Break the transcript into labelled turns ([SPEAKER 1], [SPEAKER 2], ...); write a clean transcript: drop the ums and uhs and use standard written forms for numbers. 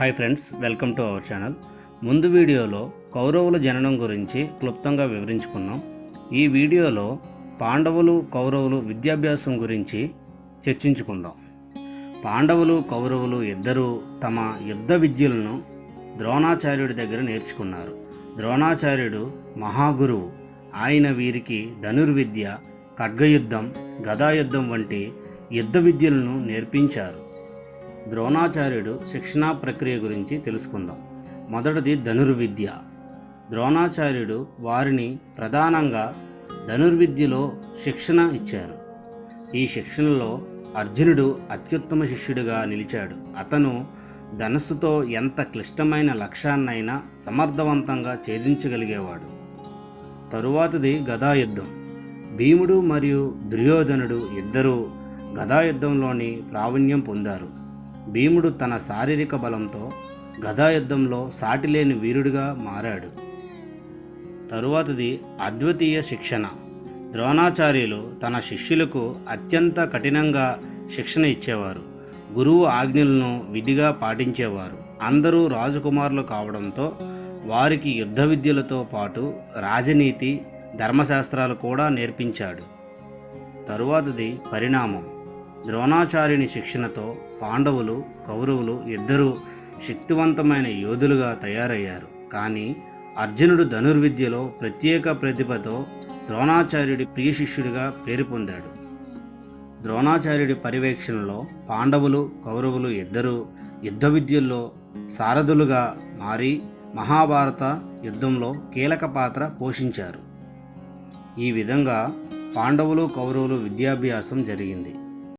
[SPEAKER 1] Hi friends, welcome to our channel. ముందు వీడియోలో కౌరవుల జననం గురించి క్లుప్తంగా వివరించుకున్నాం. ఈ వీడియోలో పాండవులు కౌరవులు విద్యాభ్యాసం గురించి చర్చించుకుందాం. పాండవులు కౌరవులు ఇద్దరూ తమ యుద్ధ విద్యలను ద్రోణాచార్యుడి దగ్గర నేర్చుకున్నారు. ద్రోణాచార్యుడు మహాగురువు. ఆయన వీరికి ధనుర్విద్య, ఖడ్గయుద్ధం, గదాయుద్ధం వంటి యుద్ధ విద్యలను నేర్పించారు. ద్రోణాచార్యుడు శిక్షణా ప్రక్రియ గురించి తెలుసుకుందాం. మొదటిది ధనుర్విద్య. ద్రోణాచార్యుడు వారిని ప్రధానంగా ధనుర్విద్యలో శిక్షణ ఇచ్చారు. ఈ శిక్షణలో అర్జునుడు అత్యుత్తమ శిష్యుడిగా నిలిచాడు. అతను ధనస్సుతో ఎంత క్లిష్టమైన లక్ష్యాన్నైనా సమర్థవంతంగా ఛేదించగలిగేవాడు. తరువాతది గదాయుద్ధం. భీముడు మరియు దుర్యోధనుడు ఇద్దరూ గదాయుద్ధంలోని ప్రావీణ్యం పొందారు. భీముడు తన శారీరక బలంతో గదాయుద్ధంలో సాటిలేని వీరుడిగా మారాడు. తరువాతది అద్వితీయ శిక్షణ. ద్రోణాచార్యులు తన శిష్యులకు అత్యంత కఠినంగా శిక్షణ ఇచ్చేవారు. గురువు ఆజ్ఞలను విధిగా పాటించేవారు. అందరూ రాజకుమారులు కావడంతో వారికి యుద్ధ విద్యలతో పాటు రాజనీతి, ధర్మశాస్త్రాలు కూడా నేర్పించాడు. తరువాతది పరిణామం. ద్రోణాచార్యుని శిక్షణతో పాండవులు కౌరవులు ఇద్దరూ శక్తివంతమైన యోధులుగా తయారయ్యారు. కానీ అర్జునుడు ధనుర్విద్యలో ప్రత్యేక ప్రతిభతో ద్రోణాచార్యుడి ప్రియ శిష్యుడిగా పేరు పొందాడు. ద్రోణాచార్యుడి పర్యవేక్షణలో పాండవులు కౌరవులు ఇద్దరూ యుద్ధ విద్యల్లో సారథులుగా మారి మహాభారత యుద్ధంలో కీలక పాత్ర పోషించారు. ఈ విధంగా పాండవులు కౌరవులు విద్యాభ్యాసం జరిగింది.